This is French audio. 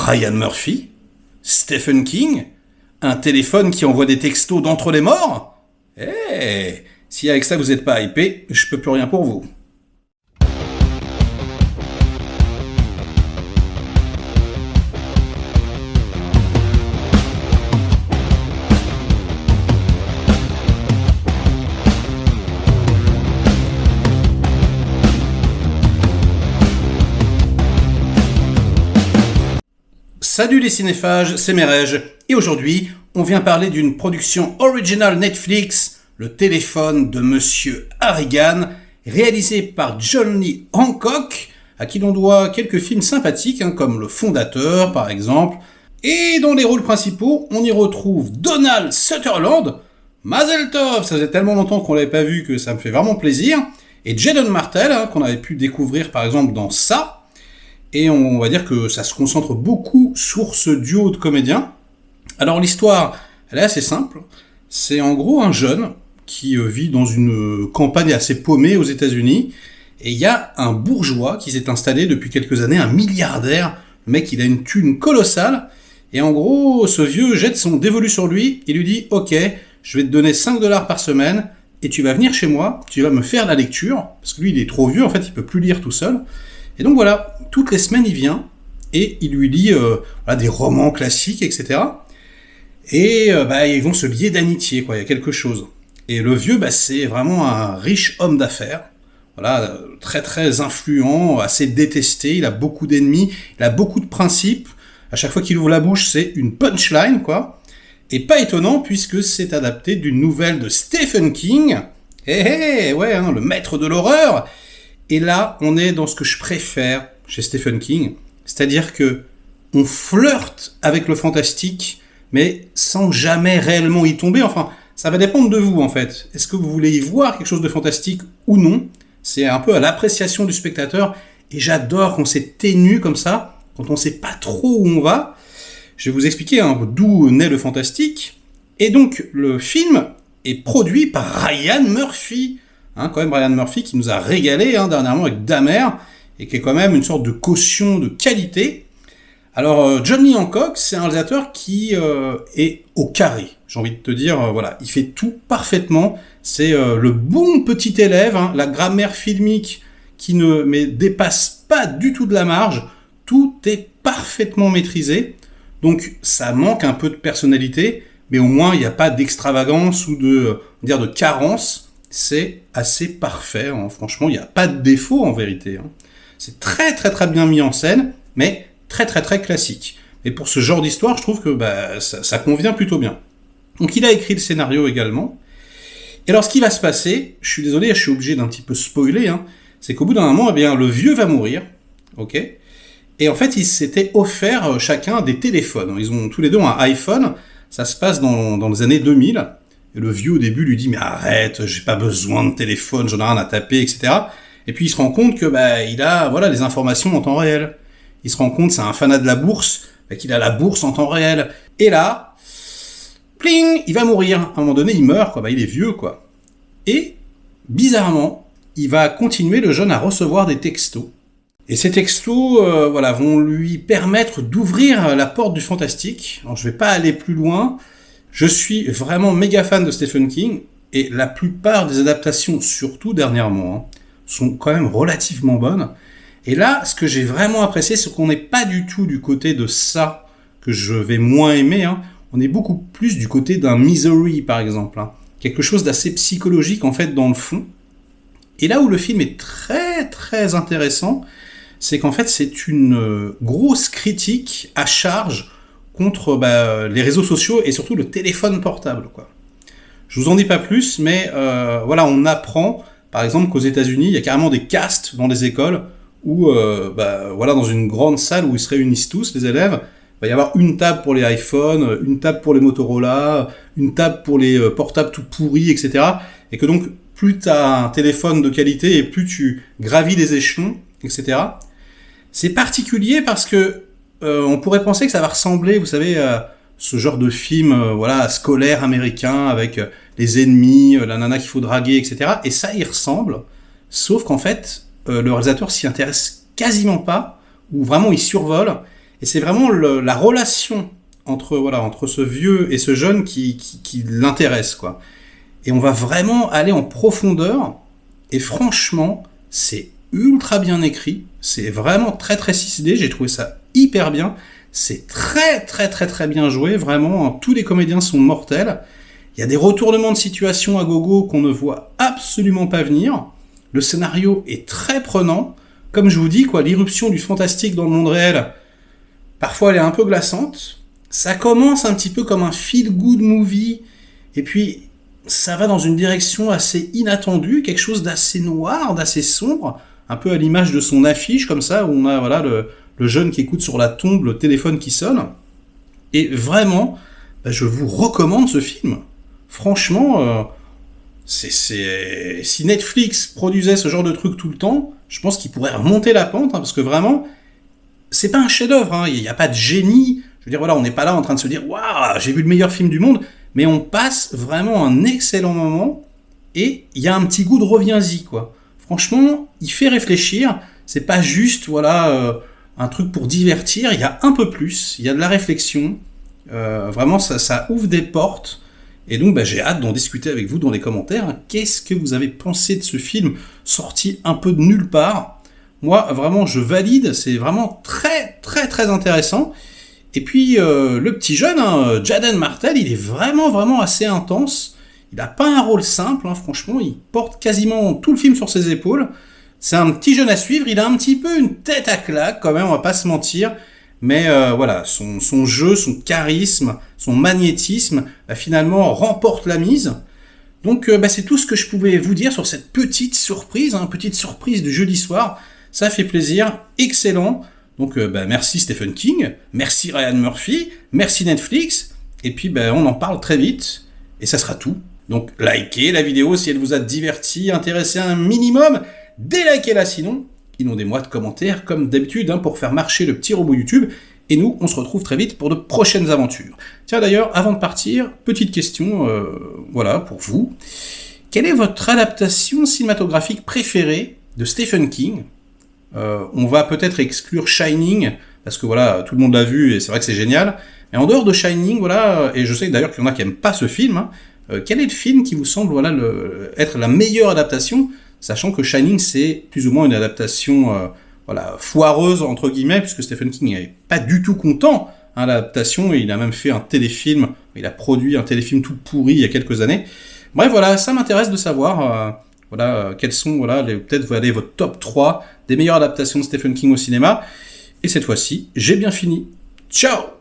Ryan Murphy, Stephen King, un téléphone qui envoie des textos d'entre les morts. Si avec ça vous n'êtes pas hypé, je peux plus rien pour vous. Salut les cinéphages, c'est Merege, et aujourd'hui, on vient parler d'une production originale Netflix, Le téléphone de Monsieur Harrigan, réalisé par Johnny Hancock, à qui l'on doit quelques films sympathiques, comme Le Fondateur par exemple, et dans les rôles principaux, on y retrouve Donald Sutherland, Mazel Tov, ça faisait tellement longtemps qu'on l'avait pas vu que ça me fait vraiment plaisir, et Jaden Martell, qu'on avait pu découvrir par exemple dans Ça. Et on va dire que ça se concentre beaucoup sur ce duo de comédiens. Alors l'histoire, elle est assez simple. C'est en gros un jeune qui vit dans une campagne assez paumée aux États-Unis. Et il y a un bourgeois qui s'est installé depuis quelques années, un milliardaire. Le mec, il a une thune colossale. Et en gros, ce vieux jette son dévolu sur lui. Il lui dit « Ok, je vais te donner 5$ par semaine. Et tu vas venir chez moi, tu vas me faire la lecture. » Parce que lui, il est trop vieux, en fait, il peut plus lire tout seul. Et donc voilà, toutes les semaines il vient et il lui lit des romans classiques, etc. Et ils vont se lier d'amitié, il y a quelque chose. Et le vieux, c'est vraiment un riche homme d'affaires, très très influent, assez détesté, il a beaucoup d'ennemis, il a beaucoup de principes. À chaque fois qu'il ouvre la bouche, c'est une punchline, Et pas étonnant puisque c'est adapté d'une nouvelle de Stephen King. Le maître de l'horreur. Et là, on est dans ce que je préfère chez Stephen King, c'est-à-dire que on flirte avec le fantastique, mais sans jamais réellement y tomber. Enfin, ça va dépendre de vous, en fait. Est-ce que vous voulez y voir quelque chose de fantastique ou non ? C'est un peu à l'appréciation du spectateur, et j'adore quand c'est ténu comme ça, quand on sait pas trop où on va. Je vais vous expliquer d'où naît le fantastique. Et donc, le film est produit par Ryan Murphy. Quand même Ryan Murphy qui nous a régalé dernièrement avec Dahmer et qui est quand même une sorte de caution de qualité. Alors Johnny Hancock, c'est un réalisateur qui est au carré. J'ai envie de te dire, il fait tout parfaitement. C'est le bon petit élève, la grammaire filmique qui ne dépasse pas du tout de la marge. Tout est parfaitement maîtrisé. Donc ça manque un peu de personnalité, mais au moins il n'y a pas d'extravagance ou de carence. C'est assez parfait, franchement, il n'y a pas de défaut en vérité. C'est très très très bien mis en scène, mais très très très classique. Et pour ce genre d'histoire, je trouve que ça convient plutôt bien. Donc il a écrit le scénario également. Et alors ce qui va se passer, je suis désolé, je suis obligé d'un petit peu spoiler, c'est qu'au bout d'un moment, le vieux va mourir, ok ? Et en fait, ils s'étaient offerts chacun des téléphones. Ils ont tous les deux un iPhone, ça se passe dans les années 2000. Et le vieux, au début, lui dit « Mais arrête, j'ai pas besoin de téléphone, j'en ai rien à taper, etc. » Et puis, il se rend compte que il a les informations en temps réel. Il se rend compte, c'est un fanat de la bourse, qu'il a la bourse en temps réel. Et là, pling, il va mourir. À un moment donné, il meurt, il est vieux, Et, bizarrement, il va continuer, le jeune, à recevoir des textos. Et ces textos, vont lui permettre d'ouvrir la porte du fantastique. Alors, je vais pas aller plus loin. Je suis vraiment méga fan de Stephen King, et la plupart des adaptations, surtout dernièrement, sont quand même relativement bonnes. Et là, ce que j'ai vraiment apprécié, c'est qu'on n'est pas du tout du côté de ça que je vais moins aimer. On est beaucoup plus du côté d'un Misery, par exemple. Quelque chose d'assez psychologique, en fait, dans le fond. Et là où le film est très, très intéressant, c'est qu'en fait, c'est une grosse critique à charge contre les réseaux sociaux et surtout le téléphone portable, Je vous en dis pas plus, mais on apprend, par exemple, qu'aux États-Unis, il y a carrément des castes dans les écoles où, dans une grande salle où ils se réunissent tous, les élèves, il va y avoir une table pour les iPhones, une table pour les Motorola, une table pour les portables tout pourris, etc. Et que donc, plus tu as un téléphone de qualité et plus tu gravis les échelons, etc. C'est particulier parce que on pourrait penser que ça va ressembler, vous savez, à ce genre de film scolaire américain avec les ennemis, la nana qu'il faut draguer, etc. Et ça y ressemble, sauf qu'en fait, le réalisateur s'y intéresse quasiment pas, ou vraiment il survole, Et c'est vraiment la relation entre ce vieux et ce jeune qui l'intéresse, quoi. Et on va vraiment aller en profondeur, et franchement, c'est ultra bien écrit, c'est vraiment très très 6D, j'ai trouvé ça hyper bien, c'est très très très très bien joué, vraiment, tous les comédiens sont mortels, il y a des retournements de situation à gogo qu'on ne voit absolument pas venir, le scénario est très prenant, comme je vous dis, quoi, l'irruption du fantastique dans le monde réel, parfois elle est un peu glaçante, ça commence un petit peu comme un feel-good movie, et puis ça va dans une direction assez inattendue, quelque chose d'assez noir, d'assez sombre, un peu à l'image de son affiche, comme ça, où on a voilà, le jeune qui écoute sur la tombe, le téléphone qui sonne. Et vraiment, je vous recommande ce film. Franchement, si Netflix produisait ce genre de truc tout le temps, je pense qu'il pourrait remonter la pente, parce que vraiment, c'est pas un chef-d'œuvre, il n'y a pas de génie. Je veux dire, voilà, on n'est pas là en train de se dire « Waouh, j'ai vu le meilleur film du monde », mais on passe vraiment un excellent moment, et il y a un petit goût de reviens-y, quoi. Franchement, il fait réfléchir, c'est pas juste, voilà, un truc pour divertir, il y a un peu plus, il y a de la réflexion, vraiment, ça ouvre des portes, et donc j'ai hâte d'en discuter avec vous dans les commentaires. Qu'est-ce que vous avez pensé de ce film, sorti un peu de nulle part? Moi, vraiment, je valide, c'est vraiment très, très, très intéressant. Et puis, le petit jeune, Jaden Martell, il est vraiment, vraiment assez intense. Il n'a pas un rôle simple, franchement, il porte quasiment tout le film sur ses épaules. C'est un petit jeune à suivre, il a un petit peu une tête à claque, quand même, on va pas se mentir. Mais voilà, son jeu, son charisme, son magnétisme, finalement, remporte la mise. Donc, c'est tout ce que je pouvais vous dire sur cette petite surprise du jeudi soir. Ça fait plaisir, excellent. Donc merci Stephen King, merci Ryan Murphy, merci Netflix, et puis on en parle très vite, et ça sera tout. Donc likez la vidéo si elle vous a diverti, intéressé un minimum, délikez-la sinon, inondez-moi de commentaires comme d'habitude pour faire marcher le petit robot YouTube, et nous on se retrouve très vite pour de prochaines aventures. Tiens d'ailleurs, avant de partir, petite question, voilà, pour vous. Quelle est votre adaptation cinématographique préférée de Stephen King ? On va peut-être exclure Shining, parce que voilà, tout le monde l'a vu et c'est vrai que c'est génial. Mais en dehors de Shining, voilà, et je sais d'ailleurs qu'il y en a qui n'aiment pas ce film, quel est le film qui vous semble voilà, être la meilleure adaptation, sachant que Shining c'est plus ou moins une adaptation voilà, foireuse entre guillemets, puisque Stephen King n'est pas du tout content de l'adaptation, il a même fait un téléfilm, il a produit un téléfilm tout pourri il y a quelques années. Bref voilà, ça m'intéresse de savoir voilà, quels sont voilà, peut-être votre top 3 des meilleures adaptations de Stephen King au cinéma. Et cette fois-ci, j'ai bien fini. Ciao!